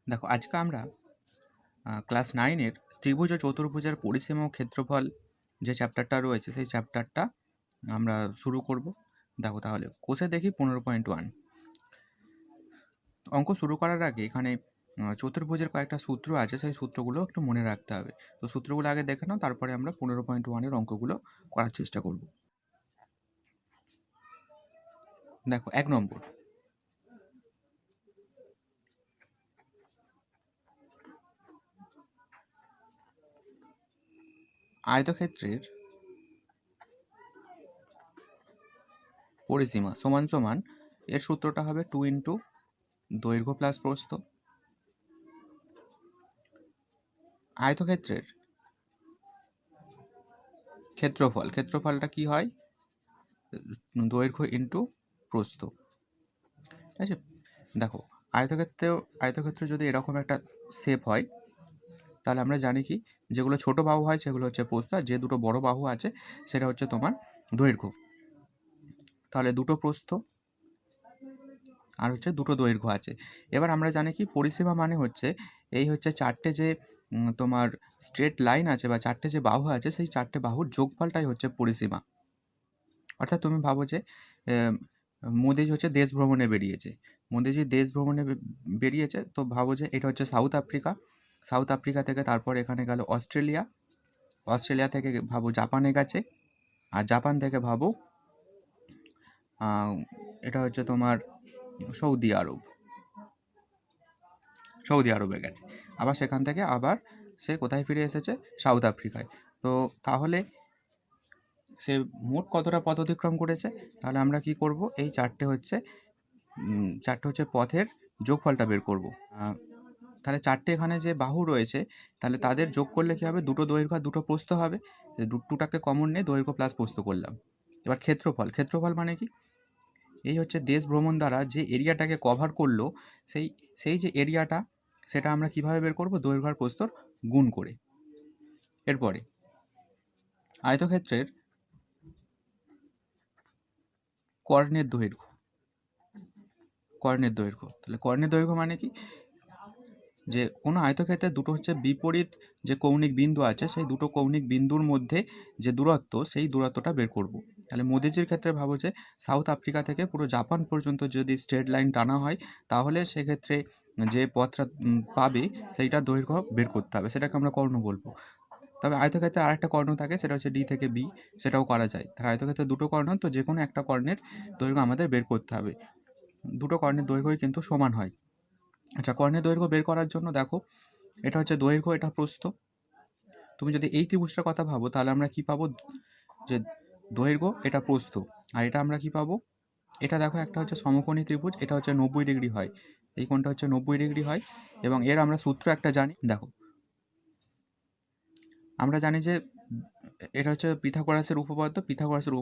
দেখো আজকে আমরা ক্লাস 9-এর ত্রিভুজ ও চতুর্ভুজের পরিসীমা ও ক্ষেত্রফল যে চ্যাপ্টারটা রয়েছে সেই চ্যাপ্টারটা আমরা শুরু করব। দেখো তাহলে কোষে দেখি 15.1 অঙ্ক শুরু করার আগে এখানে চতুর্ভুজের কয়েকটা সূত্র আছে, সেই সূত্রগুলো একটু মনে রাখতে হবে। তো সূত্রগুলো আগে দেখে নাও, তারপরে আমরা 15.1-এর অঙ্কগুলো করার চেষ্টা করব। দেখো 1 নম্বর, আয়তক্ষেত্রের পরিসীমা সমান সমান এর সূত্রটা হবে 2 ইন্টু দৈর্ঘ্য প্লাস প্রস্থ। আয়তক্ষেত্রের ক্ষেত্রফলটা কি হয়? দৈর্ঘ্য ইন্টু প্রস্থ। ঠিক আছে, দেখো আয়তক্ষেত্র যদি এরকম একটা শেপ হয় তাহলে আমরা জানি কি, যেগুলো ছোট বাহু হয় সেগুলো হচ্ছে প্রস্থ, আর যে দুটো বড় বাহু আছে সেটা হচ্ছে তোমার দৈর্ঘ্য। তাহলে দুটো প্রস্থ আর হচ্ছে দুটো দৈর্ঘ্য আছে। এবার আমরা জানি কি, পরিসীমা মানে হচ্ছে এই হচ্ছে চারটে যে তোমার স্ট্রেট লাইন আছে বা চারটে যে বাহু আছে, সেই চারটে বাহুর যোগফলটাই হচ্ছে পরিসীমা। অর্থাৎ তুমি ভাবো যে মোদিজি হচ্ছে দেশ ভ্রমণে বেরিয়েছে। মোদিজি দেশ ভ্রমণে বেরিয়েছে, তো ভাবো যে এটা হচ্ছে সাউথ আফ্রিকা থেকে তারপর এখানে গেল অস্ট্রেলিয়া থেকে ভাবো জাপানে গেছে, আর জাপান থেকে ভাবো এটা হচ্ছে তোমার সৌদি আরবে গেছে। আবার সেখান থেকে আবার সে কোথায় ফিরে এসেছে? সাউথ আফ্রিকায়। তো তাহলে সে মোট কতটা পথ অতিক্রম করেছে? তাহলে আমরা কি করব, এই চারটে হচ্ছে পথের যোগফলটা বের করব। তাহলে চারটে এখানে যে বাহু রয়েছে, তাহলে তাদের যোগ করলে কী হবে? দুটো দৈর্ঘ্য আর দুটো প্রস্থ হবে। দুটাকে কমন নিয়ে দৈর্ঘ্য প্লাস প্রস্থ করলাম। এবার ক্ষেত্রফল মানে কি? এই হচ্ছে দেশ ভ্রমণ দ্বারা যে এরিয়াটাকে কভার করলো, সেই যে এরিয়াটা, সেটা আমরা কিভাবে বের করব? দৈর্ঘ্য আর প্রস্থর গুণ করে। এরপরে আয়তক্ষেত্রের কর্ণের দৈর্ঘ্য। তাহলে কর্ণের দৈর্ঘ্য মানে কি? যে কোনো আয়তক্ষেত্রে দুটো হচ্ছে বিপরীত যে কৌণিক বিন্দু আছে, সেই দুটো কৌণিক বিন্দুর মধ্যে যে দূরত্ব, সেই দূরত্বটা বের করব। তাহলে মোদিজির ক্ষেত্রে ভাবো যে সাউথ আফ্রিকা থেকে পুরো জাপান পর্যন্ত যদি স্ট্রেট লাইন টানা হয়, তাহলে সেক্ষেত্রে যে পথটা পাবে সেইটার দৈর্ঘ্য বের করতে হবে, সেটাকে আমরা কর্ণ বলবো। তবে আয়তক্ষেত্রে আরেকটা কর্ণ থাকে, সেটা হচ্ছে ডি থেকে বি, সেটাও করা যায়। তাহলে আয়তক্ষেত্রে দুটো কর্ণ, তো যে কোনো একটা কর্ণের দৈর্ঘ্য আমাদের বের করতে হবে। দুটো কর্ণের দৈর্ঘ্যই কিন্তু সমান হয়। আচ্ছা, কর্ণের দৈর্ঘ্য বের করার জন্য দেখো, এটা হচ্ছে দৈর্ঘ্য, এটা প্রস্থ। তুমি যদি এই ত্রিভুজটার কথা ভাবো, তাহলে আমরা কি পাবো? যে দৈর্ঘ্য, এটা প্রস্থ, আর এটা আমরা কি পাবো? এটা দেখো, একটা হচ্ছে সমকোণী ত্রিভুজ, এটা হচ্ছে 90 ডিগ্রি হয়, এই কোণটা হচ্ছে 90 ডিগ্রি হয়। এবং এর আমরা সূত্র একটা জানি। দেখো, আমরা জানি যে এটা হচ্ছে পিথাগোরাসের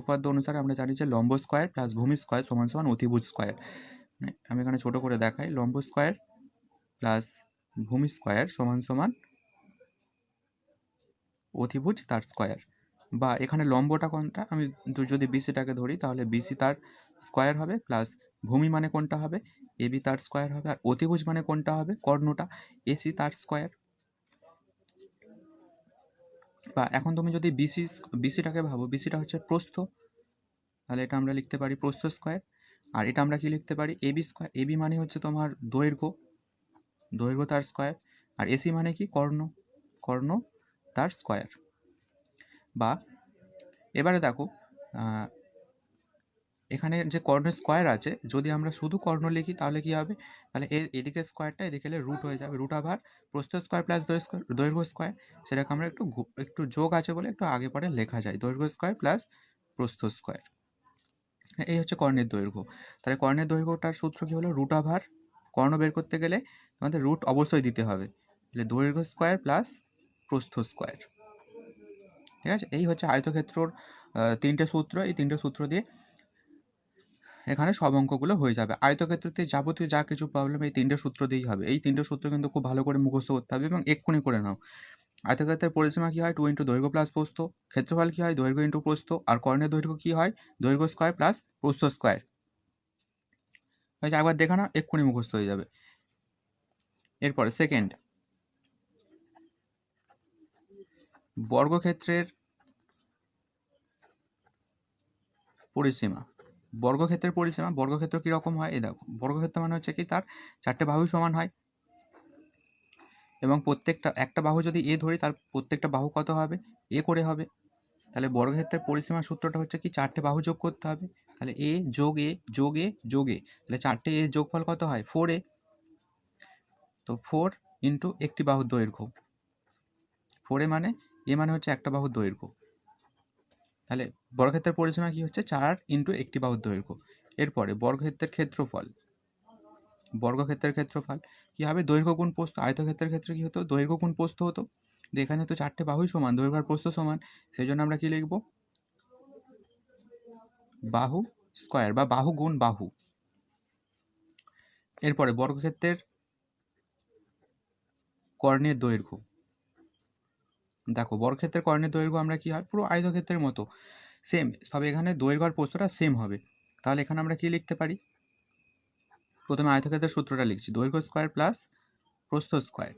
উপপাদ্য অনুসারে আমরা জানি যে লম্ব স্কয়ার প্লাস ভূমি স্কয়ার সমান সমান অতিভুজ স্কয়ার। আমি এখানে ছোট করে দেখাই, লম্ব স্কয়ার প্লাস ভূমি স্কয়ার সমান সমান অতিভুজ তার স্কয়ার। বা এখানে লম্বটা কোনটা, আমি যদি বিসিটাকে ধরি, তাহলে বিসি তার স্কয়ার হবে, প্লাস ভূমি মানে কোনটা হবে? এবি তার স্কয়ার হবে, আর অতিভুজ মানে কোনটা হবে? কর্ণটা, এসি তার স্কয়ার। বা এখন তুমি যদি বিসিটাকে ভাবো, বিসিটা হচ্ছে প্রস্থ, তাহলে এটা আমরা লিখতে পারি প্রস্থ স্কয়ার। আর এটা আমরা কি লিখতে পারি? AB square. এবি মানে হচ্ছে তোমার দৈর্ঘ্য তার স্কয়ার। আর এসি মানে কি? কর্ণ তার স্কয়ার। বা এবারে দেখো, এখানে যে কর্ণের স্কয়ার আছে, যদি আমরা শুধু কর্ণ লিখি তাহলে কি হবে? তাহলে এদিকে স্কয়ারটা এদিকে এলে রুট হয়ে যাবে, রুট আবার প্রস্থ স্কয়ার প্লাস দৈর্ঘ্য স্কয়ার। সেটাকে আমরা একটু যোগ আছে বলে একটু আগে পরে লেখা যায়, দৈর্ঘ্য স্কয়ার প্লাস প্রস্থ স্কয়ার। এই হচ্ছে কর্ণের দৈর্ঘ্য। তাহলে কর্ণের দৈর্ঘ্যটার সূত্র কি হলো? রুট আভার। কর্ণ বের করতে গেলে তোমাদের রুট অবশ্যই দিতে হবে। তাহলে দৈর্ঘ্য স্কয়ার প্লাস প্রস্থ স্কয়ার। ঠিক আছে, এই হচ্ছে আয়তক্ষেত্রর তিনটে সূত্র। এই তিনটে সূত্র দিয়ে এখানে সব অঙ্কগুলো হয়ে যাবে। আয়তক্ষেত্রতে যাবতীয় যা কিছু প্রবলেম এই তিনটে সূত্র দিয়েই হবে। এই তিনটে সূত্র কিন্তু খুব ভালো করে মুখস্থ করতে হবে এবং এক্ষুনি করে নাও। আয়তক্ষেত্রের পরিসীমা কী হয়? 2 ইন্টু দৈর্ঘ্য প্লাস প্রস্থ। ক্ষেত্রফল কী হয়? দৈর্ঘ্য ইন্টু প্রস্থ। আর কর্ণের দৈর্ঘ্য কী হয়? দৈর্ঘ্য স্কয়ার প্লাস প্রস্থ স্কয়ার। হয়েছে, একবার দেখে নাও, এক্ষুনি মুখস্থ হয়ে যাবে। এরপরে সেকেন্ড, বর্গক্ষেত্রের পরিসীমা। বর্গক্ষেত্রের পরিসীমা, বর্গক্ষেত্র কীরকম হয় এই দেখো, বর্গক্ষেত্র মানে হচ্ছে কি তার 4টে বাহু সমান হয় এবং প্রত্যেকটা একটা বাহু যদি এ ধরি তার প্রত্যেকটা বাহু কত হবে, এ করে হবে। তাহলে বর্গক্ষেত্রের পরিসীমার সূত্রটা হচ্ছে কি 4টে বাহু যোগ করতে হবে। তাহলে এ যোগ এ যোগ এ যোগ এ, তাহলে 4টে এ যোগফল কত হয় 4a। তো 4 ইন্টু একটি বাহুর দৈর্ঘ্য, 4a মানে এ মানে হচ্ছে একটা বাহুর দৈর্ঘ্য। তাহলে বর্গক্ষেত্রের পরিসীমা কি হচ্ছে 4 ইন্টু একটি বাহুর দৈর্ঘ্য। এরপরে বর্গক্ষেত্রের ক্ষেত্রফল, বর্গক্ষেত্রের ক্ষেত্রফল কী হবে, দৈর্ঘ্য গুণ প্রস্থ। আয়তক্ষেত্রের ক্ষেত্রে কী হতো, দৈর্ঘ্য গুণ প্রস্থ হতো। এখানে তো 4টে বাহুই সমান, দৈর্ঘ্য আর প্রস্থ সমান, সেই জন্য আমরা কি লিখব, বাহু স্কয়ার বা বাহু গুণ বাহু। এরপরে বর্গক্ষেত্রের কর্ণের দৈর্ঘ্য, দেখো বর্গক্ষেত্রের কর্ণের দৈর্ঘ্য আমরা কি হয় পুরো আয়তক্ষেত্রের মতো সেম, তবে এখানে দৈর্ঘ্য আর প্রস্থটা সেম হবে। তাহলে এখানে আমরা কি লিখতে পারি, প্রথমে আয়তক্ষেত্রের সূত্রটা লিখছি, দৈর্ঘ্য স্কয়ার প্লাস প্রস্থ স্কয়ার।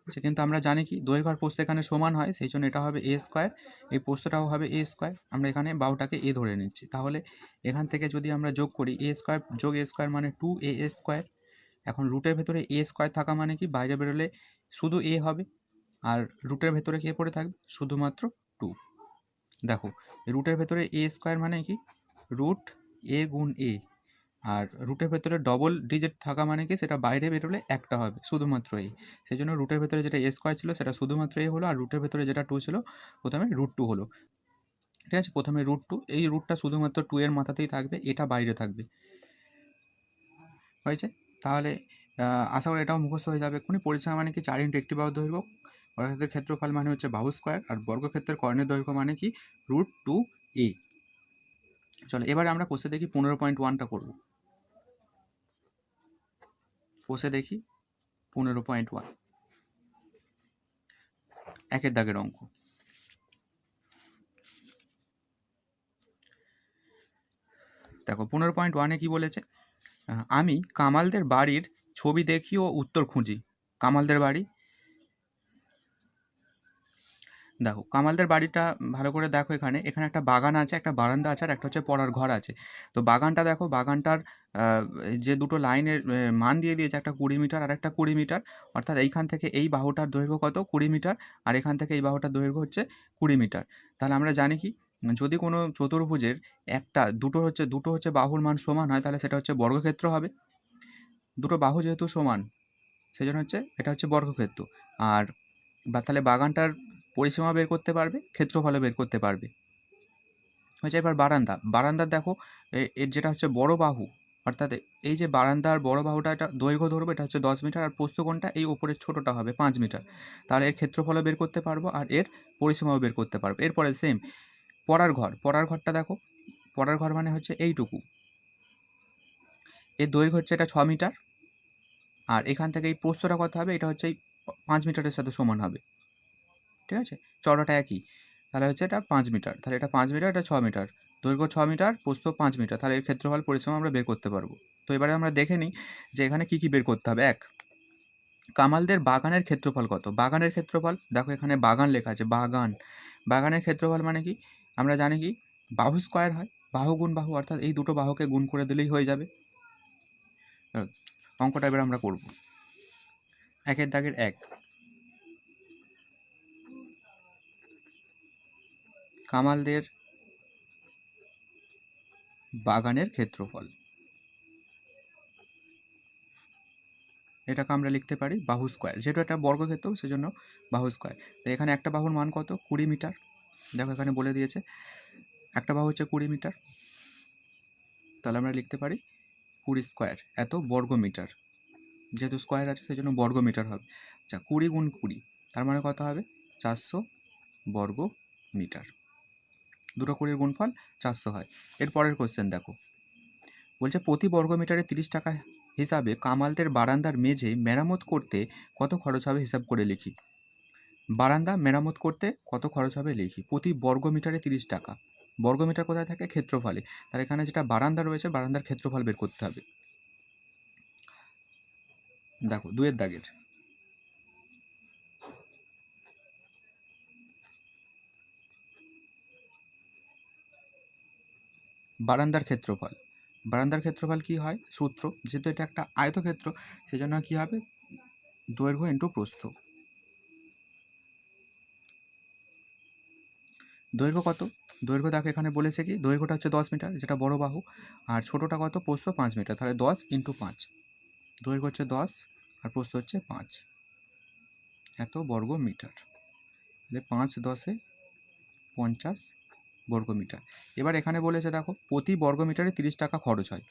আচ্ছা, কিন্তু আমরা জানি কি দৈর্ঘ্য আর প্রস্থ এখানে সমান হয়, সেই জন্য এটা হবে এ স্কয়ার, এই প্রস্থটাও হবে এ স্কয়ার। আমরা এখানে বাহুটাকে এ ধরে নিচ্ছি। তাহলে এখান থেকে যদি আমরা যোগ করি এ স্কয়ার যোগ এ স্কয়ার মানে 2a স্কয়ার। এখন রুটের ভেতরে এ স্কয়ার থাকা মানে কি বাইরে বেরোলে শুধু এ হবে, আর রুটের ভেতরে কে পড়ে থাকবে শুধুমাত্র 2। দেখো রুটের ভেতরে এ স্কয়ার মানে কি রুট এ গুণ এ, আর রুটের ভেতরে ডবল ডিজিট থাকা মানে কি সেটা বাইরে বেরোলে একটা হবে শুধুমাত্র এ। সেই জন্য রুটের ভেতরে যেটা এ স্কয়ার ছিল সেটা শুধুমাত্র এ হলো, আর রুটের ভেতরে যেটা 2 ছিল প্রথমে √2 হলো। ঠিক আছে, প্রথমে √2, এই রুটটা শুধুমাত্র 2 এর মাথাতেই থাকবে, এটা বাইরে থাকবে। হয়েছে, তাহলে আশা করি এটাও মুখস্থ হয়ে যাবে এক্ষুনি। পরিসীমা মানে কি 4 ইন্টু একটি বাহুর দৈর্ঘ্য, বর্গক্ষেত্রের ক্ষেত্রফল মানে হচ্ছে বাহু স্কয়ার, আর বর্গক্ষেত্রের কর্ণের দৈর্ঘ্য মানে কি √2a। চলো এবারে আমরা কোষে দেখি 15.1টা করবো। কোষে দেখি 15.1, একের দাগের অঙ্ক। দেখো 15.1-এ কি বলেছে, আমি কামালদের বাড়ির ছবি দেখি ও উত্তর খুঁজি। কামালদের বাড়ি, দেখো কামালদের বাড়িটা ভালো করে দেখো, এখানে এখানে একটা বাগান আছে, একটা বারান্দা আছে, আর একটা হচ্ছে পড়ার ঘর আছে। তো বাগানটা দেখো, বাগানটার যে দুটো লাইনের মান দিয়ে দিয়েছে, একটা 20 মিটার আর একটা 20 মিটার, অর্থাৎ এইখান থেকে এই বাহুটার দৈর্ঘ্য কত 20 মিটার, আর এখান থেকে এই বাহুটার দৈর্ঘ্য হচ্ছে 20 মিটার। তাহলে আমরা জানি কি, যদি কোনো চতুর্ভুজের দুটো হচ্ছে বাহুর মান সমান হয়, তাহলে সেটা হচ্ছে বর্গক্ষেত্র হবে। দুটো বাহু যেহেতু সমান সেই জন্য হচ্ছে এটা হচ্ছে বর্গক্ষেত্র। আর তাহলে বাগানটার পরিসীমা বের করতে পারবে, ক্ষেত্রফলও বের করতে পারবে। হচ্ছে এবার বারান্দা, বারান্দার দেখো এর যেটা হচ্ছে বড় বাহু, অর্থাৎ এই যে বারান্দার বড় বাহুটা, এটা দৈর্ঘ্য ধরবে, এটা হচ্ছে 10 মিটার, আর প্রস্থ কোণটা এই ওপরের ছোটোটা হবে 5 মিটার। তাহলে এর ক্ষেত্রফলও বের করতে পারবো আর এর পরিসীমাও বের করতে পারবো। এরপরে সেম পড়ার ঘর, পড়ার ঘরটা দেখো, পড়ার ঘর মানে হচ্ছে এইটুকু, এর দৈর্ঘ্য হচ্ছে এটা 6 মিটার, আর এখান থেকে এই প্রস্থটা কত হবে, এটা হচ্ছে এই 5 মিটারের সাথে সমান হবে। ঠিক আছে, চওড়াটা একই, তাহলে হচ্ছে এটা 5 মিটার, তাহলে এটা 5 মিটার, এটা 6 মিটার, দৈর্ঘ্য 6 মিটার, প্রস্থ 5 মিটার, তাহলে এর ক্ষেত্রফল পরিসীমা আমরা বের করতে পারবো। তো এবারে আমরা দেখে নিই যে এখানে কী কী বের করতে হবে। এক, কামালদের বাগানের ক্ষেত্রফল কত। বাগানের ক্ষেত্রফল দেখো, এখানে বাগান লেখা আছে, বাগান, বাগানের ক্ষেত্রফল মানে কি আমরা জানি কি বাহু স্কয়ার হয়, বাহু গুণ বাহু, অর্থাৎ এই দুটো বাহুকে গুণ করে দিলেই হয়ে যাবে। অঙ্কটা এবার আমরা করব। একের দাগের 1, কামালদের বাগানের ক্ষেত্রফল, এটাকে আমরা লিখতে পারি বাহু স্কয়ার, যেহেতু একটা বর্গক্ষেত্র সেজন্য বাহু স্কয়ার। তো এখানে একটা বাহুর মান কত 20 মিটার, দেখো এখানে বলে দিয়েছে একটা বাহু হচ্ছে 20 মিটার, তাহলে আমরা লিখতে পারি 20 স্কয়ার এত বর্গ মিটার, যেহেতু স্কয়ার আছে সেই জন্য বর্গ মিটার হবে। আচ্ছা 20 গুণ 20 তার মানে কত হবে 400 বর্গ মিটার, দুটো 20-এর গুণফল 400 হয়। এরপরের কোশ্চেন দেখো, বলছে প্রতি বর্গ মিটারে 30 টাকা হিসাবে কামালদের বারান্দার মেঝে মেরামত করতে কত খরচ হবে হিসাব করে লিখি। বারান্দা মেরামত করতে কত খরচ হবে লিখি। প্রতি বর্গ মিটারে 30 টাকা, বর্গ মিটার কোথায় থাকে ক্ষেত্রফলে, তার এখানে যেটা বারান্দা রয়েছে বারান্দার ক্ষেত্রফল বের করতে হবে। দেখো 2-এর দাগের বারান্দার ক্ষেত্রফল। বারান্দার ক্ষেত্রফল কি হয়? সূত্র, যেহেতু এটা একটা আয়তক্ষেত্র সেজন্য কি হবে? দৈর্ঘ্য ইন্টু প্রস্থ। দৈর্ঘ্য কত? দৈর্ঘ্য দেখো এখানে বলেছে কি, দৈর্ঘ্যটা হচ্ছে 10 মিটার, যেটা বড় বাহু, আর ছোটোটা কত? প্রস্থ 5 মিটার। তাহলে 10 ইন্টু 5, দৈর্ঘ্য হচ্ছে 10 আর প্রস্থ হচ্ছে 5, এত বর্গ মিটার। তাহলে 5 10-এ 50 বর্গ মিটার। এবার এখানে বলেছে দেখো প্রতি বর্গ মিটারে 30 টাকা খরচ হয়।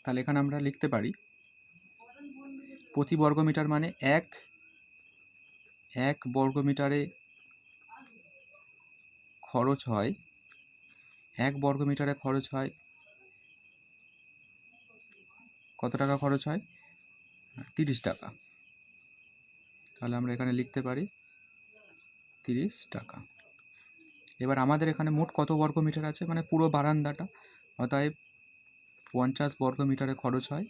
তাহলে এখানে আমরা লিখতে পারি প্রতি বর্গ মিটার মানে এক বর্গ মিটারে খরচ হয়, 1 বর্গ মিটারে খরচ হয় কত টাকা খরচ হয়? 30 টাকা। তাহলে আমরা এখানে লিখতে পারি 30 টাকা। এবার আমাদের এখানে মোট কত বর্গ মিটার আছে, মানে পুরো বারান্দাটা, অতএব 50 বর্গ মিটারে খরচ হয়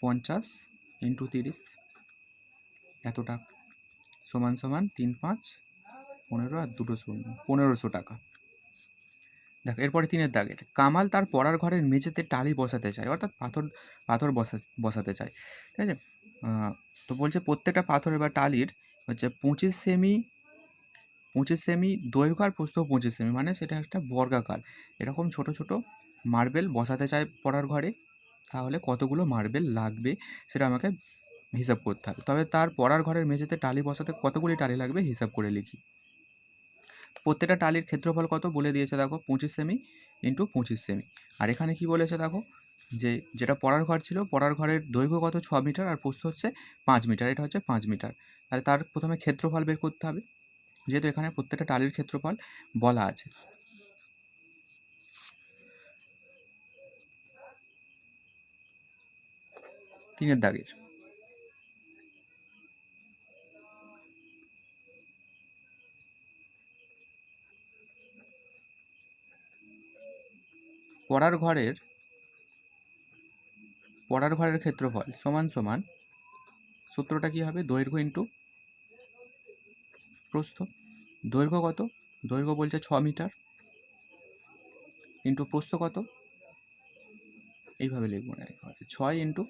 50 ইন্টু 30 এত টাকা, সমান সমান 3 5 15 আর 2 শূন্য 1500 টাকা। দেখো এরপরে 3-এর দাগের, কামাল তার পড়ার ঘরের মেঝেতে টালি বসাতে চায়, অর্থাৎ পাথর বসাতে চায়, ঠিক আছে? তো বলছে প্রত্যেকটা পাথরের বা টালির হচ্ছে 25 সেমি দৈর্ঘ্য আর প্রস্থ 25 সেমি, মানে সেটা একটা বর্গাকার। এরকম ছোট ছোট মার্বেল বসাতে চায় পড়ার ঘরে, তাহলে কতগুলো মার্বেল লাগবে সেটা আমাকে হিসাব করতে হবে। তবে তার পড়ার ঘরের মেঝেতে টালি বসাতে কতগুলি টালি লাগবে হিসাব করে লিখি। প্রত্যেকটা টালির ক্ষেত্রফল কত বলে দিয়েছে দেখো, 25 সেমি ইন্টু 25 সেমি। আর এখানে কি বলেছে দেখো, যেটা পড়ার ঘর ছিল, পড়ার ঘরের দৈর্ঘ্য কত? 6 মিটার আর প্রস্থ হচ্ছে 5 মিটার, এটা হচ্ছে 5 মিটার। তাহলে তার প্রথমে ক্ষেত্রফল বের করতে হবে, যেহেতু এখানে প্রত্যেকটা টালির ক্ষেত্রফল বলা আছে। তিনের দাগের, পড়ার ঘরের ক্ষেত্রফল সমান সমান, সূত্রটা কি হবে? দৈর্ঘ্য ইন্টু প্রস্থ। দৈর্ঘ্য কত? দৈর্ঘ্য বলছে 6 মিটার ইন্টু প্রস্থ কত? এইভাবে লিখবো না, 6 ইন্টু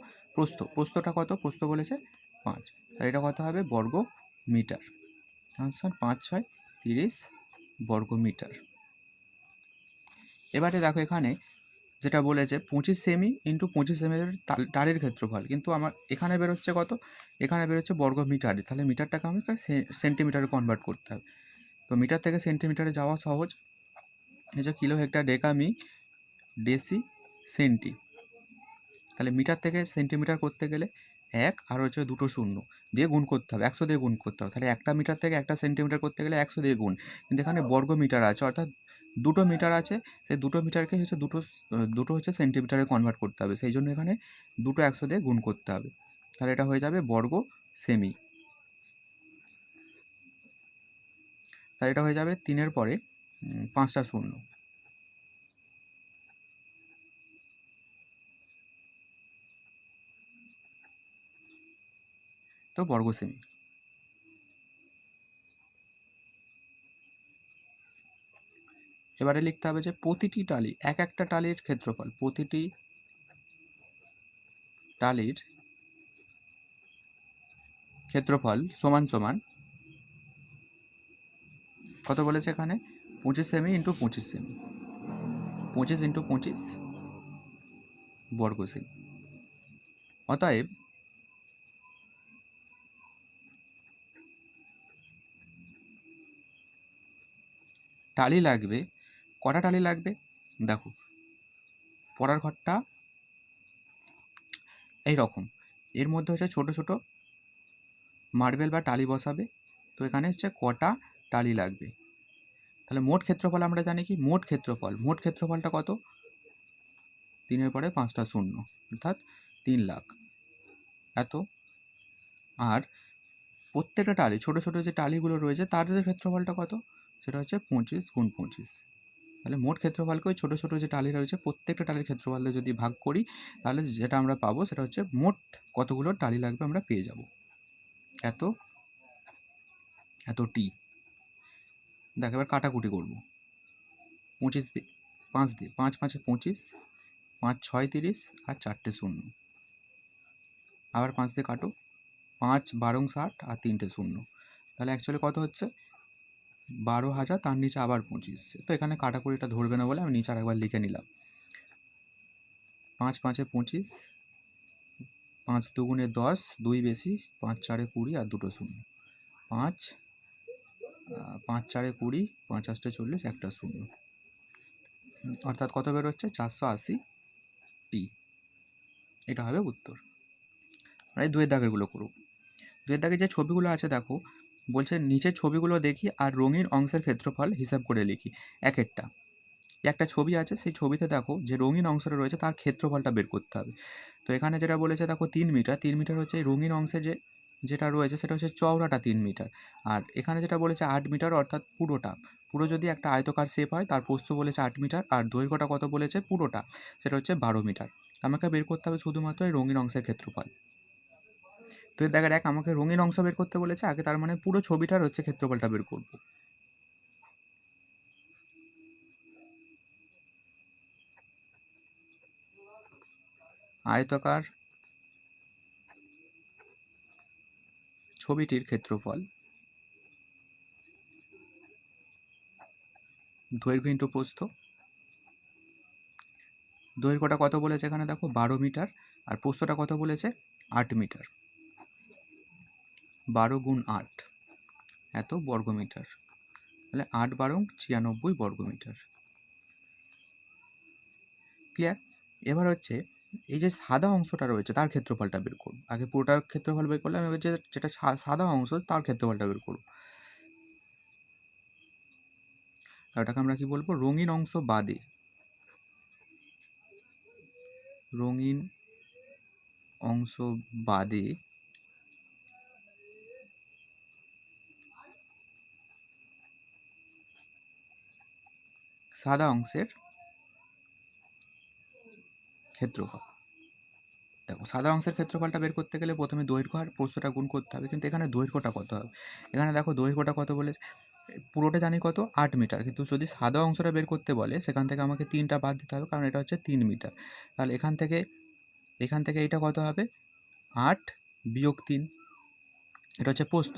প্রস্থটা কত? প্রস্থ বলেছে 5, তাহলে এটা কত হবে? বর্গ মিটার। 5 6 30 বর্গ মিটার। এবারে দেখো এখানে যেটা বলেছে 25 সেমি ইন্টু 25 সেমি টালির ক্ষেত্রফল, কিন্তু আমার এখানে বেরোচ্ছে কত? এখানে বেরোচ্ছে বর্গ মিটারে, তাহলে মিটারটাকে আমাকে সেন্টিমিটারে কনভার্ট করতে হবে। তো মিটার থেকে সেন্টিমিটারে যাওয়া সহজ, এই যে কিলো হেক্টর ডেকামি ডেসি সেন্টি, তাহলে মিটার থেকে সেন্টিমিটার করতে গেলে 1 আর হচ্ছে 2 শূন্য দিয়ে গুণ করতে হবে, 100 দিয়ে গুণ করতে হবে। তাহলে একটা মিটার থেকে একটা সেন্টিমিটার করতে গেলে 100 দিয়ে গুণ, কিন্তু এখানে বর্গ মিটার আছে, অর্থাৎ 2 মিটার আছে, সেই 2 মিটারকে হচ্ছে দুটো হচ্ছে সেন্টিমিটারে কনভার্ট করতে হবে, সেই জন্য এখানে 2 100 দিয়ে গুণ করতে হবে। তাহলে এটা হয়ে যাবে বর্গ সেমি। তাহলে এটা হয়ে যাবে 3-এর পরে 5টা শূন্য, তো বর্গ সেমি। এবারে লিখতে হবে যে প্রতিটি টালি, একটা টালির ক্ষেত্রফল, প্রতিটি টালির ক্ষেত্রফল সমান সমান কত বলেছে এখানে? 25 সেমি ইন্টু 25 সেমি, 25 ইন্টু 25 বর্গ সেমি। অতএব টালি লাগবে, কটা টালি লাগবে? দেখো পড়ার ঘরটা এই রকম, এর মধ্যে হচ্ছে ছোট ছোট মার্বেল বা টালি বসাবে, তো এখানে হচ্ছে কটা টালি লাগবে। তাহলে মোট ক্ষেত্রফল আমরা জানি কি, মোট ক্ষেত্রফলটা কত? 3-এর পরে 5টা শূন্য, অর্থাৎ 3 লাখ এত। আর প্রত্যেকটা টালি, ছোট ছোট যে টালিগুলো রয়েছে তাদের ক্ষেত্রফলটা কত? সেটা হচ্ছে 25 গুণ 25, তাহলে মোট ক্ষেত্রফলকে ওই ছোটো ছোটো যে টালি রয়েছে প্রত্যেকটা টালির ক্ষেত্রফল দিয়ে যদি ভাগ করি তাহলে যেটা আমরা পাবো সেটা হচ্ছে মোট কতগুলো টালি লাগবে আমরা পেয়ে যাব। এত এত টি। দেখ এবার কাটাকুটি করবো। 25 দিয়ে 5 দিয়ে 5 5 25, 5 6 30 আর 4টে শূন্য। আবার 5 দিয়ে কাটো, 5 12 60 আর 3টে শূন্য। তাহলে অ্যাকচুয়ালি কত হচ্ছে 12,000, তার নিচে আবার 25। তো এখানে কাটাকুটিটা ধরবে না বলে আমি নিচে আরেকবার লিখে নিলাম। 5 5 25, 5 2 10, 2 বেশি, 5 4 20 আর 2টো শূন্য। 5 5 4 20, 5 8 40, একটা শূন্য। অর্থাৎ কত বেরোচ্ছে 480 টি। এটা হবে উত্তর। এই দুয়ের দাগেরগুলো করব। দুয়ের দাগে যে ছবিগুলো আছে দেখো, বলছে নিচের ছবিগুলো দেখি আর রঙিন অংশের ক্ষেত্রফল হিসাব করে লিখি। একটা ছবি আছে, সেই ছবিতে দেখো যে রঙিন অংশটা রয়েছে তার ক্ষেত্রফলটা বের করতে হবে। তো এখানে যেটা বলেছে দেখো 3 মিটার, 3 মিটার হচ্ছে এই রঙিন অংশে যেটা রয়েছে সেটা হচ্ছে চওড়াটা 3 মিটার। আর এখানে যেটা বলেছে 8 মিটার, অর্থাৎ পুরো যদি একটা আয়তকার শেপ হয় তার প্রস্থ বলেছে 8 মিটার আর দৈর্ঘ্যটা কত বলেছে পুরোটা, সেটা হচ্ছে 12 মিটার। আমাকে বের করতে হবে শুধুমাত্র এই রঙিন অংশের ক্ষেত্রফল। তো দেখা দেখ আমাকে রঙিন অংশ বের করতে বলেছে আগে, তার মানে পুরো ছবিটার হচ্ছে ক্ষেত্রফলটা বের করব। আয়তকার ছবিটির ক্ষেত্রফল দৈর্ঘ্য ইন্টু প্রস্থ। দৈর্ঘ্যটা কত বলেছে এখানে দেখো 12 মিটার আর প্রস্থটা কত বলেছে 8 মিটার। 12 গুণ 8 এত বর্গমিটার। তাহলে 8 12 96 বর্গমিটার। ক্লিয়ার? এবার হচ্ছে এই যে সাদা অংশটা রয়েছে তার ক্ষেত্রফলটা বের করব। আগে পুরোটার ক্ষেত্রফল বের করলাম, এবার যেটা সাদা অংশ তার ক্ষেত্রফলটা বের করব। ওটাকে আমরা কি বলবো, রঙিন অংশ বাদে। রঙিন অংশ বাদে সাদা অংশের ক্ষেত্রফল। দেখো সাদা অংশের ক্ষেত্রফলটা বের করতে গেলে প্রথমে দৈর্ঘ্য আর প্রস্থটা গুণ করতে হবে, কিন্তু এখানে দৈর্ঘ্যটা কত হবে। এখানে দেখো দৈর্ঘ্যটা কত বলেছে, পুরোটা জানি কত 8 মিটার, কিন্তু যদি সাদা অংশটা বের করতে বলে সেখান থেকে আমাকে 3টা বাদ দিতে হবে, কারণ এটা হচ্ছে 3 মিটার। তাহলে এখান থেকে এইটা কত হবে 8 বিয়োগ 3, এটা হচ্ছে প্রস্থ।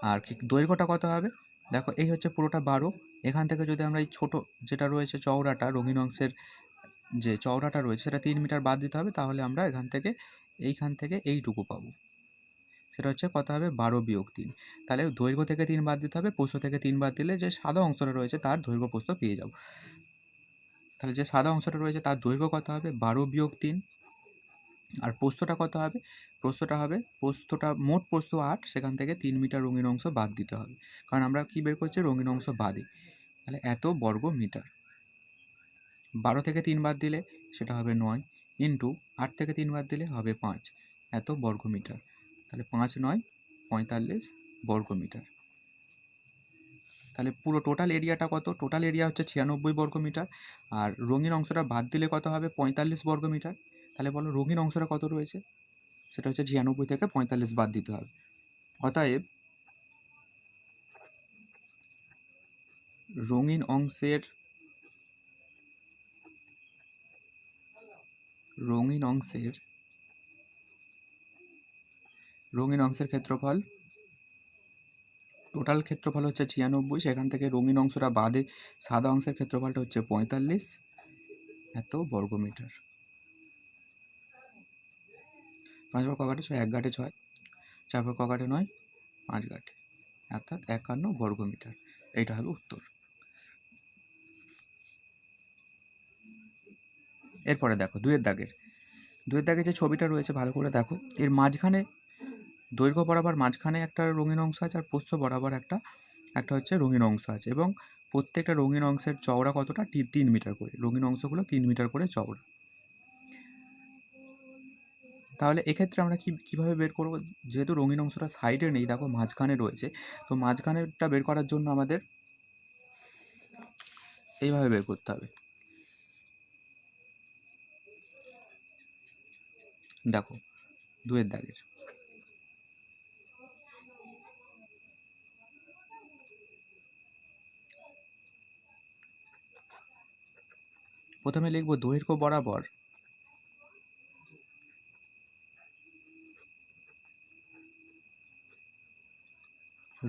আর দৈর্ঘ্যটা কত হবে, দেখো এই হচ্ছে পুরোটা 12, এখান থেকে যদি আমরা এই ছোট যেটা রয়েছে চওড়াটা রঙিন অংশের যে চওড়াটা রয়েছে সেটা 3 মিটার বাদ দিতে হবে, তাহলে আমরা এইখান থেকে এইটুকু পাবো। সেটা হচ্ছে কত হবে 12 বিয়োগ 3। তাহলে দৈর্ঘ্য থেকে 3 বাদ দিতে হবে, প্রস্থ থেকে 3 বাদ দিলে যে সাদা অংশটা রয়েছে তার দৈর্ঘ্য প্রস্থ পেয়ে যাব। তাহলে যে সাদা অংশটা রয়েছে তার দৈর্ঘ্য কত হবে 12 বিয়োগ 3, আর প্রস্থটা কত হবে, প্রস্থটা মোট প্রস্থ 8, সেখান থেকে 3 মিটার রঙিন অংশ বাদ দিতে হবে, কারণ আমরা কি বের করছি রঙিন অংশ বাদে। তাহলে এত বর্গ মিটার। 12 থেকে 3 বাদ দিলে সেটা হবে 9, ইন্টু 8 থেকে 3 বাদ দিলে হবে 5, এত বর্গ মিটার। তাহলে 5 9 45 বর্গ মিটার। তাহলে পুরো টোটাল এরিয়াটা কত, টোটাল এরিয়া হচ্ছে 96 বর্গ মিটার, আর রঙিন অংশটা বাদ দিলে কত হবে 45 বর্গ মিটার। তাহলে বলো রঙিন অংশটা কত রয়েছে, সেটা হচ্ছে 96 থেকে 45 বাদ দিতে হবে। অতএব রঙিন অংশের ক্ষেত্রফল, টোটাল ক্ষেত্রফল হচ্ছে 96, সেখান থেকে রঙিন অংশটা বাদে সাদা অংশের ক্ষেত্রফলটা হচ্ছে 45, এত বর্গ মিটার। 5 বার কগাটে 6, 1 গাটে 6, 4 বার কগাটে 9, 5 গাটে, অর্থাৎ 51 বর্গ মিটার। এইটা হবে উত্তর। এরপরে দেখো দুয়ের দাগে যে ছবিটা রয়েছে ভালো করে দেখো, এর মাঝখানে দৈর্ঘ্য বরাবর মাঝখানে একটা রঙিন অংশ আছে আর প্রস্থ বরাবর একটা হচ্ছে রঙিন অংশ আছে, এবং প্রত্যেকটা রঙিন অংশের চওড়া কতটা 3 মিটার করে, রঙিন অংশগুলো 3 মিটার করে চওড়া। তাহলে এক্ষেত্রে আমরা কীভাবে বের করব, যেহেতু রঙিন অংশটা সাইডে নেই দেখো মাঝখানে রয়েছে, তো মাঝখানেরটা বের করার জন্য আমাদের এইভাবে বের করতে হবে। দেখো 2-এর দাগের প্রথমে লিখব দৈর্ঘ্য বরাবর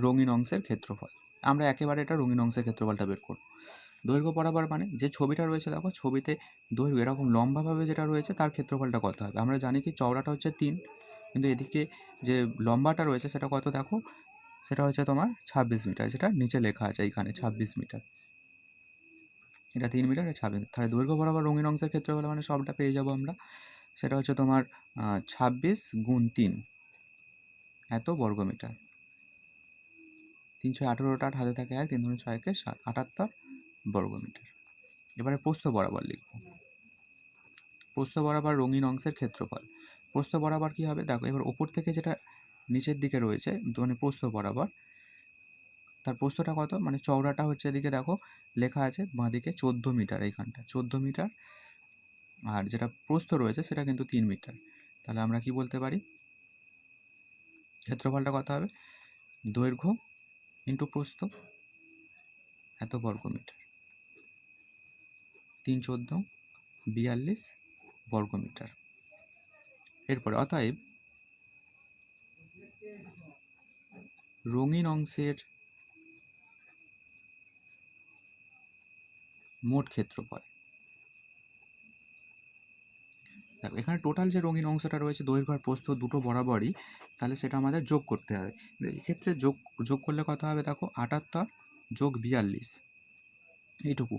রঙিন অংশের ক্ষেত্রফল। আমরা একেবারে এটা রঙিন অংশের ক্ষেত্রফলটা বের করব। দৈর্ঘ্য বরাবর মানে যে ছবিটা রয়েছে, দেখো ছবিতে দৈর্ঘ্য এরকম লম্বাভাবে যেটা রয়েছে তার ক্ষেত্রফলটা কত হবে। আমরা জানি কি চওড়াটা হচ্ছে 3, কিন্তু এদিকে যে লম্বাটা রয়েছে সেটা কত দেখো, সেটা হচ্ছে তোমার 26 মিটার, যেটা নিচে লেখা আছে এইখানে 26 মিটার। এটা 3 মিটার আর 26। তাহলে দৈর্ঘ্য বরাবর রঙিন অংশের ক্ষেত্রফল মানে সবটা পেয়ে যাবো আমরা। সেটা হচ্ছে তোমার 26 গুণ 3 এত বর্গমিটার। 318টা হাতে থাকে 1, 3 দুগুণে 6 কে 7, 78 বর্গমিটার। এবারে প্রস্থ বরাবর লিখব। প্রস্থ বরাবর রঙিন অংশের ক্ষেত্রফল। প্রস্থ বরাবর কি হবে দেখো, এবার ওপর থেকে যেটা নিচের দিকে রয়েছে মানে প্রস্থ বরাবর, তার প্রস্থটা কত মানে চওড়াটা হচ্ছে এদিকে দেখো লেখা আছে বাঁদিকে 14 মিটার, এইখানটা 14 মিটার, আর যেটা প্রস্থ রয়েছে সেটা কিন্তু 3 মিটার। তাহলে আমরা কি বলতে পারি ক্ষেত্রফলটা কত হবে, দৈর্ঘ্য ইন্টু প্রস্থ এত বর্গমিটার, 3 14 42 বর্গমিটার। এরপরে অতএব রঙিন অংশের মোট ক্ষেত্রফল। দেখো এখানে টোটাল যে রঙিন অংশটা রয়েছে দৈর্ঘ্য আর প্রস্থ দুটো বরাবরই, তাহলে সেটা আমাদের যোগ করতে হবে। এক্ষেত্রে যোগ করলে কত হবে দেখো, 78 যোগ 42 এইটুকু,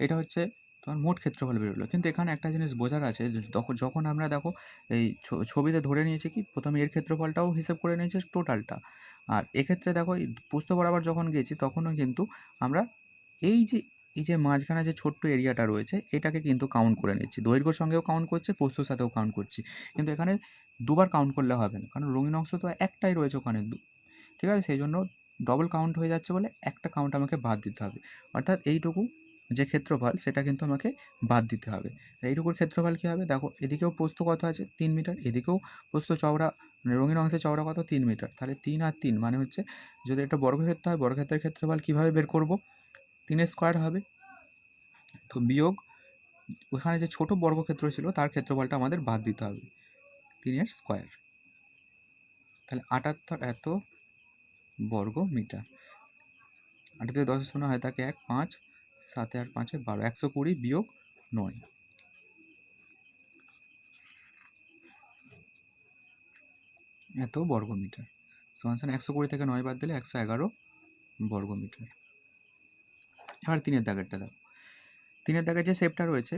এটা হচ্ছে তোমার মোট ক্ষেত্রফল বেরোলো। কিন্তু এখানে একটা জিনিস বোঝার আছে, যখন আমরা দেখো এই ছবিতে ধরে নিয়েছি কি প্রথমে এর ক্ষেত্রফলটাও হিসেব করে নিয়েছি টোটালটা, আর এক্ষেত্রে দেখো এই প্রস্থ বরাবর যখন গেছি তখনও কিন্তু আমরা এই যে মাঝখানে যে ছোট্ট এরিয়াটা রয়েছে এটাকে কিন্তু কাউন্ট করে নিচ্ছি, দৈর্ঘ্যর সঙ্গেও কাউন্ট করছে, প্রস্থর সাথেও কাউন্ট করছি। কিন্তু এখানে দুবার কাউন্ট করলে হবে না, কারণ রঙিন অংশ তো একটাই রয়েছে ওখানে, ঠিক আছে, সেই জন্য ডবল কাউন্ট হয়ে যাচ্ছে বলে একটা কাউন্ট আমাকে বাদ দিতে হবে। অর্থাৎ এইটুকু যে ক্ষেত্রফল সেটা কিন্তু আমাকে বাদ দিতে হবে। এইটুকুর ক্ষেত্রফল কী হবে দেখো, এদিকেও প্রস্থ কত আছে 3 মিটার, এদিকেও প্রস্থ চওড়া রঙিন অংশের চওড়া কত 3 মিটার, তাহলে 3 আর 3 মানে হচ্ছে যদি এটা বর্গক্ষেত্র হয় বর্গক্ষেত্রের ক্ষেত্রফল কীভাবে বের করব, 3 স্কোয়ার হবে, তো বিয়োগ ওখানে যে ছোট বর্গক্ষেত্র ছিল তার ক্ষেত্রফলটা আমাদের বাদ দিতে হবে, 3 স্কোয়ার, তাহলে 78 এত বর্গ মিটার। 8 থেকে 10 শূন্য হয় থাকে 1, 5, 7 আর 5 12, 120 বিয়োগ 9 এত বর্গমিটার, সমান 120 থেকে 9 বাদ দিলে 111 বর্গমিটার। এবার 3-এর দাগেরটা দেখো, 3-এর দাগের যে শেপটা রয়েছে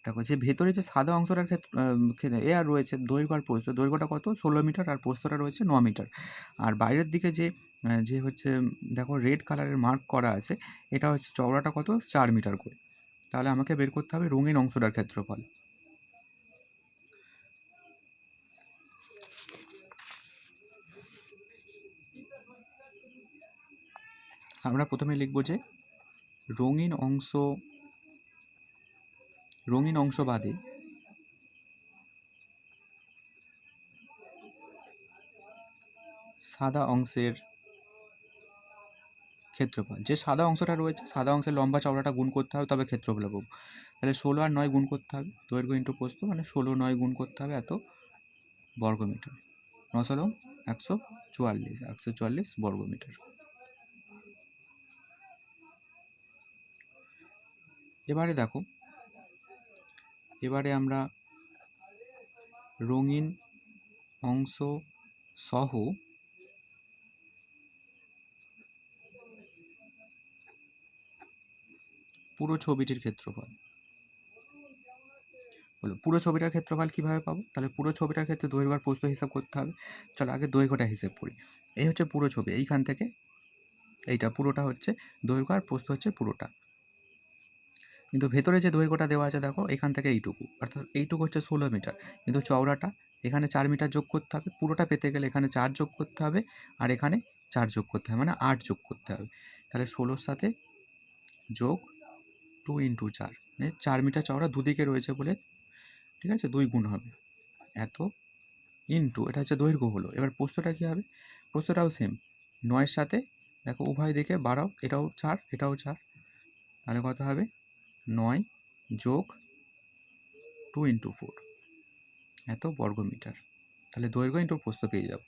দেখো, যে ভেতরে যে সাদা অংশটার ক্ষেত্রে এ আর রয়েছে দৈর্ঘ্য আর প্রস্থ, দৈর্ঘ্যটা কত 16 মিটার আর প্রস্থটা রয়েছে 9 মিটার, আর বাইরের দিকে যে হচ্ছে দেখো রেড কালারের মার্ক করা আছে এটা হচ্ছে চওড়াটা কত 4 মিটার করে। তাহলে আমাকে বের করতে হবে রঙিন অংশটার ক্ষেত্রফল। আমরা প্রথমে লিখব যে রঙিন অংশ বাদে সাদা অংশের ক্ষেত্রফল। যে সাদা অংশটা রয়েছে সাদা অংশের লম্বা চওড়াটা গুণ করতে হবে তবে ক্ষেত্রফল পাবো। তাহলে 16 আর 9 গুণ করতে হবে, দৈর্ঘ্য ইন্টু প্রস্থ মানে 16 9 গুণ করতে হবে এত বর্গমিটার, 9 16 144 বর্গমিটার। এবারে দেখো, এবারে আমরা রঙিন অংশ সহ পুরো ছবিটির ক্ষেত্রফল বলো। পুরো ছবিটার ক্ষেত্রফল কীভাবে পাবো, তাহলে পুরো ছবিটার ক্ষেত্রে দৈর্ঘ্য আর প্রস্থ হিসাব করতে হবে। চলো আগে দৈর্ঘ্যটা হিসেব করি। এই হচ্ছে পুরো ছবি, এইখান থেকে এইটা পুরোটা হচ্ছে দৈর্ঘ্য আর প্রস্থ হচ্ছে পুরোটা, কিন্তু ভেতরে যে দৈর্ঘ্যটা দেওয়া আছে দেখো এখান থেকে এইটুকু, অর্থাৎ এইটুকু হচ্ছে 16 মিটার, কিন্তু চওড়াটা এখানে 4 মিটার যোগ করতে হবে, পুরোটা পেতে গেলে এখানে 4 যোগ করতে হবে আর এখানে 4 যোগ করতে হবে, মানে 8 যোগ করতে হবে। তাহলে 16-র সাথে যোগ 2 ইন্টু 4, মানে 4 মিটার চওড়া দুদিকে রয়েছে বলে, ঠিক আছে, 2 গুণ হবে এত, ইন্টু এটা হচ্ছে দৈর্ঘ্য হলো। এবার প্রস্থটা কী হবে? প্রস্থটাও সেম, 9-এর সাথে দেখো উভয় দিকে বাড়াও, এটাও 4 এটাও 4, তাহলে কত হবে? 9 যোগ 2 ইন্টু 4 এত বর্গ মিটার। তাহলে দৈর্ঘ্য ইন্টু প্রস্থ পেয়ে যাব।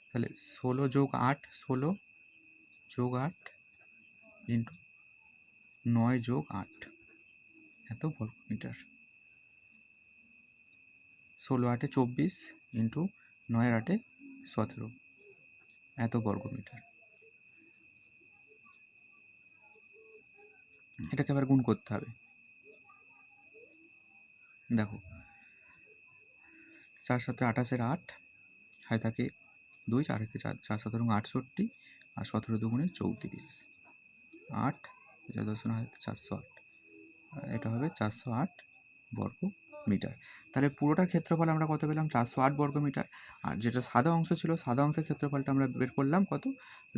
তাহলে 16 যোগ 8, 16 যোগ 8 ইন্টু 9 যোগ 8 এত বর্গ মিটার। 16 8 24 ইন্টু 9 8 17 এত বর্গ মিটার। এটাকে আবার গুণ করতে হবে। দেখো 4 7 28-এর 8, হয় থাকে 2, 4 একে 4, 4 7 68 আর 17 দুগুণে 34, 8 10 হয় 408, এটা হবে 408 বর্গ মিটার। তাহলে পুরোটার ক্ষেত্রফল আমরা কত পেলাম? 408 বর্গ মিটার। আর যেটা সাদা অংশ ছিল, সাদা অংশের ক্ষেত্রফলটা আমরা বের করলাম কত?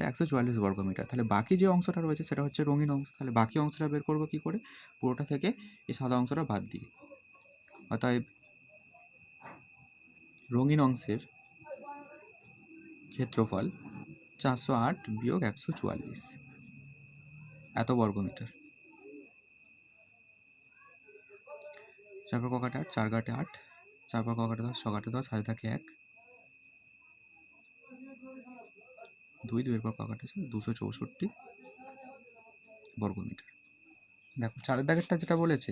144 বর্গ মিটার। তাহলে বাকি যে অংশটা রয়েছে সেটা হচ্ছে রঙিন অংশ। তাহলে বাকি অংশটা বের করবো কী করে? পুরোটা থেকে এই সাদা অংশটা বাদ দিয়ে। অতএব রঙিন অংশের ক্ষেত্রফল 408 বিয়োগ 144 এত বর্গ মিটার। 4 পর ককাটে 8, 4 গাটে 8, 4 পর ককাটে 10, 6 গাটে 10, হাতে থাকে 1, 2 2 এর পর ককাটে 264 বর্গ মিটার। দেখো 4-এর দাগেরটা যেটা বলেছে,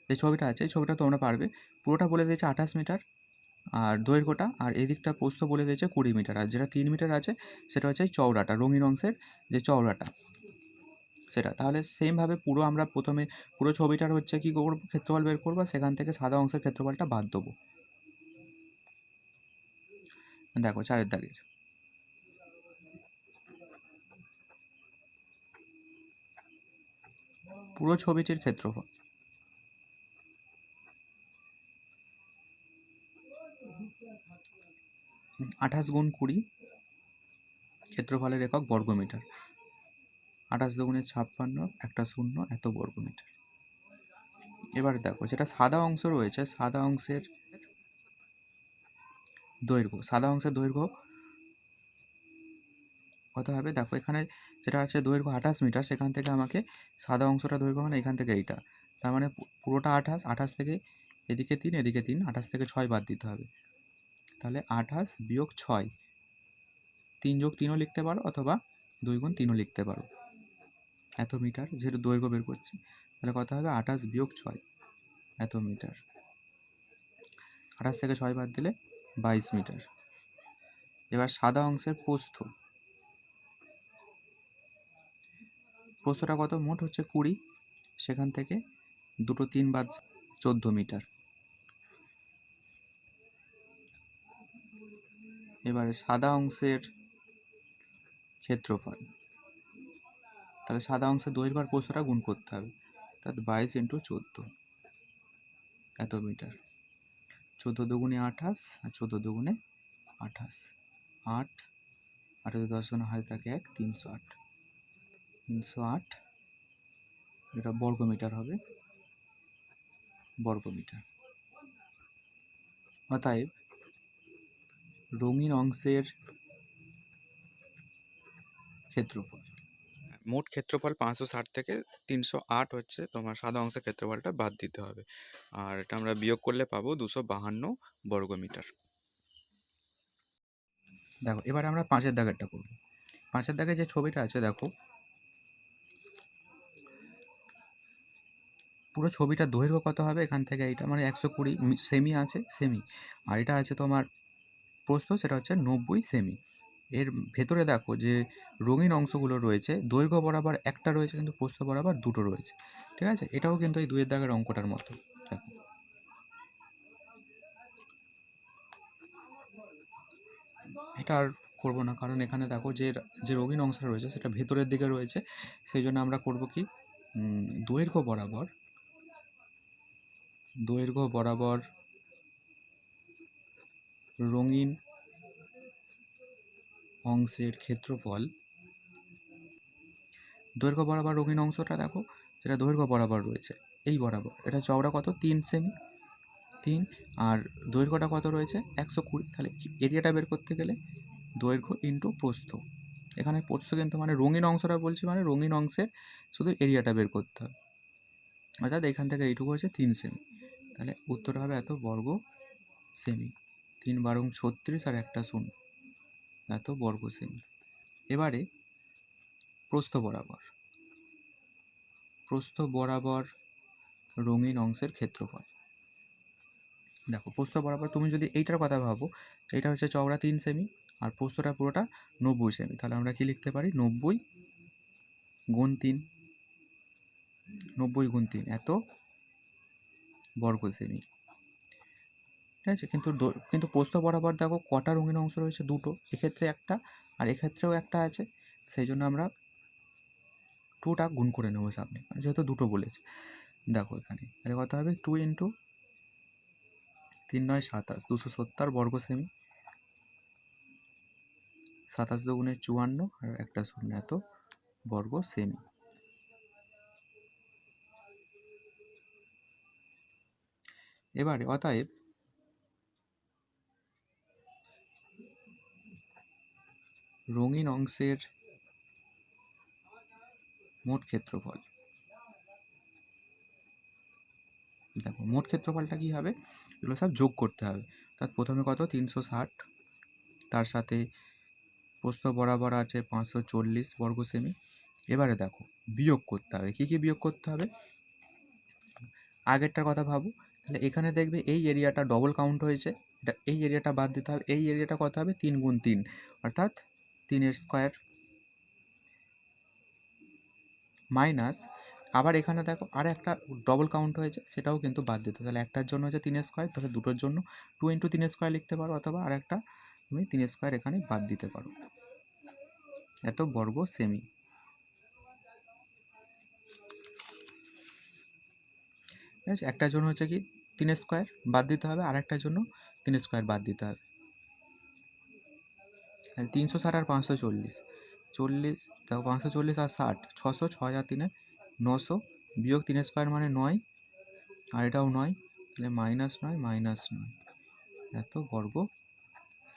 যে ছবিটা আছে এই ছবিটা তোমরা পারবে। পুরোটা বলে দিয়েছে 28 মিটার আর দৈর্ঘ্যটা, আর এদিকটা প্রস্থ বলে দিয়েছে 20 মিটার, আর যেটা 3 মিটার আছে সেটা হচ্ছে এই চওড়াটা, রঙিন অংশের যে চওড়াটা সেটা। তাহলে সেমভাবে পুরো আমরা প্রথমে পুরো ছবিটার হচ্ছে কী করবো? ক্ষেত্রফল বের করবো, সেখান থেকে সাদা অংশের ক্ষেত্রফলটা বাদ দেবো। দেখো 4-এর দাগের পুরো ছবিটির ক্ষেত্রফল 28 গুণ 20, ক্ষেত্রফলের একক বর্গ মিটার। 28 দুগুণে 56, একটা শূন্য এত বর্গ মিটার। এবার দেখো যেটা সাদা অংশ রয়েছে, সাদা অংশের দৈর্ঘ্য, সাদা অংশের দৈর্ঘ্য কত হবে? দেখো এখানে যেটা আছে দৈর্ঘ্য 28 মিটার, সেখান থেকে আমাকে সাদা অংশটা দৈর্ঘ্য মানে এখান থেকে এইটা, তার মানে পুরোটা 28, 28 থেকে এদিকে 3 এদিকে 3, 28 থেকে 6 বাদ দিতে হবে। তাহলে 28 বিয়োগ 6, 3 যোগ 3ও লিখতে পারো অথবা 2 গুণ 3ও লিখতে পারো, এত মিটার যেহেতু দৈর্ঘ্য বের করছি। তাহলে কত হবে? 28 বিয়োগ 6 এত মিটার। 28 থেকে 6 বাদ দিলে 22 মিটার। এবার সাদা অংশের প্রস্থ, প্রস্থটা কত? মোট হচ্ছে 20, সেখান থেকে দুটো 3 বাদ 14 মিটার। এবারে সাদা অংশের ক্ষেত্রফল, তাহলে সাদা অংশের দৈর্ঘ্য আর প্রস্থটা গুণ করতে হবে, তাহলে 22 ইন্টু 14 এত মিটার। 14 দুগুণে 28 আর 14 দুগুণে 28, 8 8 10 হাতে থাকে 1, 308, 308 এটা বর্গ মিটার হবে, বর্গ মিটার। অতএব রঙিন অংশের ক্ষেত্রফল, মোট ক্ষেত্রফল 560 থেকে 308 হচ্ছে তোমার সাদা অংশের ক্ষেত্রফলটা বাদ দিতে হবে, আর এটা আমরা বিয়োগ করলে পাবো 252 বর্গ মিটার। দেখো এবারে আমরা 5-এর দাগেরটা করব। 5-এর দাগে যে ছবিটা আছে দেখো, পুরো ছবিটার দৈর্ঘ্য কত হবে? এখান থেকে এইটা মানে 120 সেমি আছে, সেমি, আর এটা আছে তোমার প্রস্থ, সেটা হচ্ছে 90 সেমি। এর ভেতরে দেখো যে রঙিন অংশগুলো রয়েছে, দৈর্ঘ্য বরাবর একটা রয়েছে কিন্তু প্রস্থ বরাবর দুটো রয়েছে, ঠিক আছে? এটাও কিন্তু এই 2-এর দাগের অঙ্কটার মতো। দেখো এটা আর করবো না, কারণ এখানে দেখো যে যে রঙিন অংশটা রয়েছে সেটা ভেতরের দিকে রয়েছে, সেই জন্য আমরা করব কি, দৈর্ঘ্য বরাবর, দৈর্ঘ্য বরাবর রঙিন অংশের ক্ষেত্রফল দৈর্ঘ্য বরাবর রঙিন অংশটা দেখো, যেটা দৈর্ঘ্য বরাবর রয়েছে এই বরাবর, এটা চওড়া কত 3 সেমি, 3, আর দৈর্ঘ্যটা কত রয়েছে 120। তাহলে এরিয়াটা বের করতে গেলে দৈর্ঘ্য ইন্টু প্রস্থ, এখানে প্রস্থ কিন্তু মানে রঙিন অংশটা বলছি, মানে রঙিন অংশের শুধু এরিয়াটা বের করতে হবে, অর্থাৎ এখান থেকে এইটুকু হচ্ছে 3 সেমি। তাহলে উত্তর হবে এত বর্গ সেমি, 3 বারং 36 আর একটা শূন্য, এত বর্গ সেমি। এবারে প্রস্থ বরাবর রঙিন অংশের ক্ষেত্রফল। দেখো প্রস্থ বরাবর তুমি যদি এইটার কথা ভাবো, এটা হচ্ছে চওড়া 3 সেমি আর প্রস্থটা পুরোটা 90 সেমি, তাহলে আমরা কি লিখতে পারি 90 গুণ 3, 90 গুণ 3 এত বর্গ সেমি, ঠিক আছে। কিন্তু প্রস্থ বরাবর দেখো কটা রঙিন অংশ রয়েছে, দুটো, এক্ষেত্রে একটা আর এক্ষেত্রেও একটা আছে, সেই জন্য আমরা 2টা গুণ করে নেবো সামনে, যেহেতু দুটো বলেছে। দেখো এখানে তাহলে কত হবে 2 ইন্টু 3 9 27, 270 বর্গ সেমি, 27 দুগুণে 54 আর একটা শূন্য, এত বর্গ সেমি। এবারে অতএব রঙিন অংশের মোট ক্ষেত্রফল। দেখো মোট ক্ষেত্রফলটা কি হবে, এগুলো সব যোগ করতে হবে। অর্থাৎ প্রথমে কত 360, তার সাথে প্রস্থ বরাবর আছে 540 বর্গ সেমি। এবারে দেখো বিয়োগ করতে হবে, কী কী বিয়োগ করতে হবে, আগেরটার কথা ভাবো, তাহলে এখানে দেখবে এই এরিয়াটা ডবল কাউন্ট হয়েছে, এটা এই এরিয়াটা বাদ দিতে হবে, এই এরিয়াটা কত হবে 3 গুণ 3 অর্থাৎ 3 স্কোয়ার, মাইনাস আবার এখানে দেখো আর একটা ডবল কাউন্ট হয়েছে, সেটাও কিন্তু বাদ দিতে হবে। তাহলে একটার জন্য হচ্ছে 3 স্কোয়ার, তাহলে দুটোর জন্য 2 ইন্টু 3 স্কোয়ার লিখতে পারো, অথবা আর একটা তুমি 3 স্কোয়ার এখানে বাদ দিতে পারো, এত বর্গ সেমি। ঠিক আছে, একটার জন্য হচ্ছে কি 3 স্কোয়ার বাদ দিতে হবে, আর একটার জন্য 3 স্কোয়ার বাদ দিতে হবে। 360 আর 540, 40 দেখো 540 আর 60, 600, 6 আর 3 900, বিয়োগ 3 স্কোয়ার মানে 9, আর এটাও 9, তাহলে -9 -9 এত বর্গ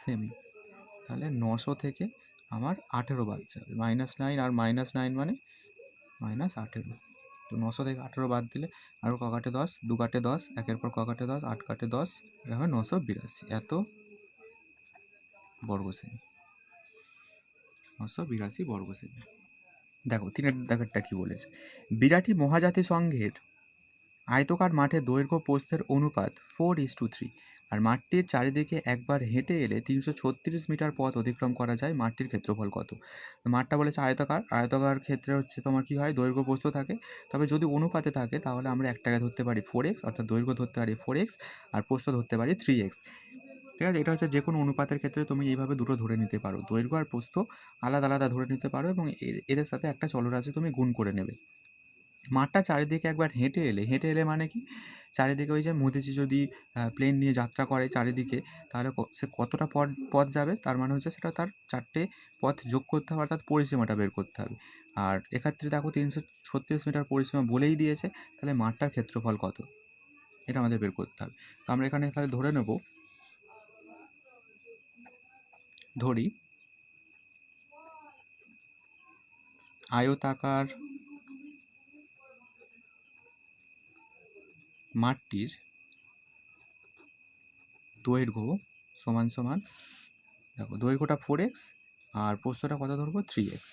সেমি। তাহলে 900 থেকে আমার 18 বাদ যাবে, -9 আর -9 মানে -18, তো 900 থেকে 18 বাদ দিলে আরও ককাটে 10, 2 কাটে 10, একের পর ককাটে 10, 8 কাটে 10, এটা হয় 982, এত বর্গ সেমি, 982 বর্গ সেমি। দেখো 3 দাগেরটা কি বলেছে, বিরাটি মহাজাতি সংঘের আয়তকার মাঠে দৈর্ঘ্য প্রস্থের অনুপাত 4:3, আর মাঠটির চারিদিকে একবার হেঁটে এলে 336 মিটার পথ অতিক্রম করা যায়, মাঠটির ক্ষেত্রফল কত। মাঠটা বলেছে আয়তকার ক্ষেত্রে হচ্ছে তোমার কি হয় দৈর্ঘ্য প্রস্থ থাকে, তবে যদি অনুপাতে থাকে তাহলে আমরা একটাকে ধরতে পারি 4x, অর্থাৎ দৈর্ঘ্য ধরতে পারি 4x আর প্রস্থ ধরতে পারি 3x, ঠিক আছে। এটা হচ্ছে যে কোনো অনুপাতের ক্ষেত্রে তুমি এইভাবে দুটো ধরে নিতে পারো, দৈর্ঘ্য আর প্রস্থ আলাদা আলাদা ধরে নিতে পারো, এবং এদের সাথে একটা চলরাশি তুমি গুণ করে নেবে। মাঠটা চারিদিকে একবার হেঁটে এলে মানে কি, চারিদিকে ওই যে মোদিজি যদি প্লেন নিয়ে যাত্রা করে চারিদিকে, তাহলে সে কতটা পথ যাবে, তার মানে হচ্ছে সেটা তার 4টে পথ যোগ করতে হবে, অর্থাৎ পরিসীমাটা বের করতে হবে। আর এক্ষেত্রে দেখো 336 মিটার পরিসীমা বলেই দিয়েছে, তাহলে মাঠটার ক্ষেত্রফল কত এটা আমাদের বের করতে হবে। তো আমরা এখানে তাহলে ধরে নেব, ধরি আয়তাকার মাঠটির দৈর্ঘ্য সমান সমান, দেখো দৈর্ঘ্যটা 4x আর প্রস্থটা কত ধরবো 3x,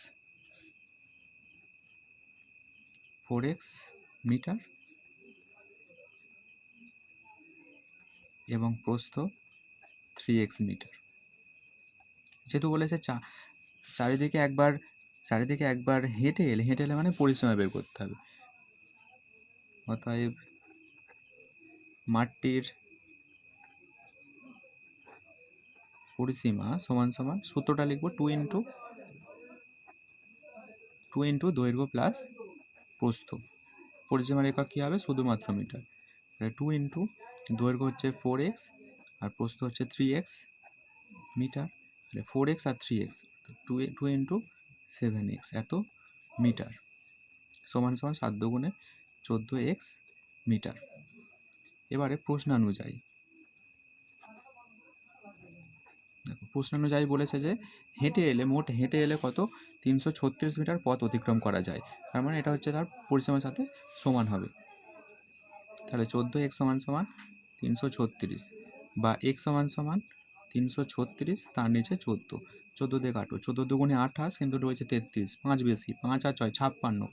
4x মিটার এবং প্রস্থ 3x মিটার। যেহেতু বলেছে চারিদিকে একবার হেঁটে এলে মানে পরিসীমা বের করতে হবে, অতএব মাঠটির পরিসীমা সমান সমান, সূত্রটা লিখবো 2 ইন্টু দৈর্ঘ্য প্লাস প্রস্থ, পরিসীমার একক কী হবে শুধুমাত্র মিটার, 2 ইন্টু দৈর্ঘ্য হচ্ছে 4x আর প্রস্থ হচ্ছে 3x মিটার, তাহলে 4x আর 3x, 2 ইন্টু 7x এত মিটার। সমান সমান 7 দুগুণে 14x মিটার। এবারে প্রশ্নানুযায়ী দেখো, প্রশ্নানুযায়ী বলেছে যে মোট হেঁটে এলে কত 336 মিটার পথ অতিক্রম করা যায়, তার মানে এটা হচ্ছে তার পরিসীমার সাথে সমান হবে। তাহলে 14x সমান সমান 336 বা x সমান সমান 336 তার নিচে 14, 14 দিয়ে কাটো, 14 দুগুণে 28 কিন্তু রয়েছে 33, 5 বেশি, 5 আর 6 56,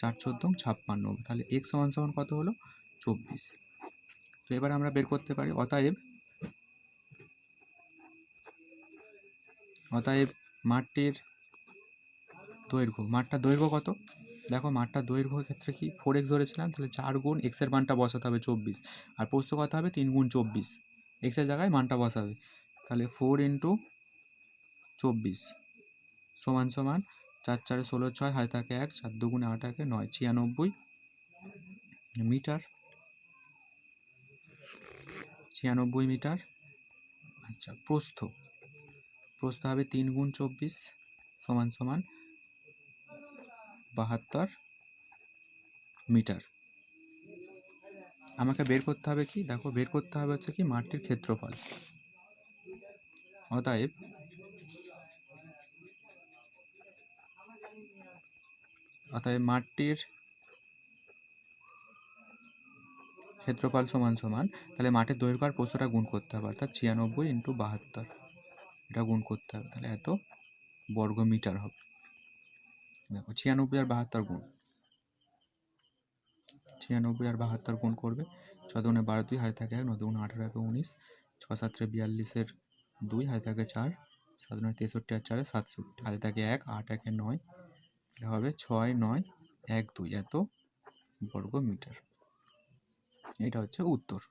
4 14 56, তাহলে x সমান সমান কত হলো 24। তো এবার আমরা বের করতে পারি অতএব মাঠটার দৈর্ঘ্য কত। দেখো মাঠটার দৈর্ঘ্যের ক্ষেত্রে কি 4x ধরেছিলাম, তাহলে 4 গুণ x এর মানটা বসাতে হবে 24, আর প্রস্থ কত হবে 3 গুণ 24, x এর জায়গায় মানটা বসাবে, তাহলে 4 ইন্টু 24 সমান সমান 4 4 16 6 হাতে থাকে 1, 4 দুগুণে 8 1 9, 96 মিটার। 96 মিটার। আচ্ছা, প্রস্থ হবে 3 গুণ 24 সমান সমান 72 মিটার। আমাকে বের করতে হবে কি, দেখো বের করতে হবে হচ্ছে কি মাঠটির ক্ষেত্রফল। অতএব মাঠটির ক্ষেত্রফল সমান সমান, তাহলে মাঠের দৈর্ঘ্য আর প্রস্থটা গুণ করতে হবে, অর্থাৎ 96 ইন্টু 72 এটা গুণ করতে হবে, তাহলে এত বর্গ মিটার হবে। দেখো 96 আর 72 গুণ, 96 আর 72 গুণ করবে, 6 দুগুণে 12 2 হাতে থাকে 1, 9 দুগুণে 18 1 19, 6 7 42 2 হাতে থাকে 4, 7 9 63 আর 4 67 হাতে থাকে 1, 8 1 9, এটা হবে 6 9 1 2 এত বর্গ মিটার। এটা হচ্ছে উত্তর।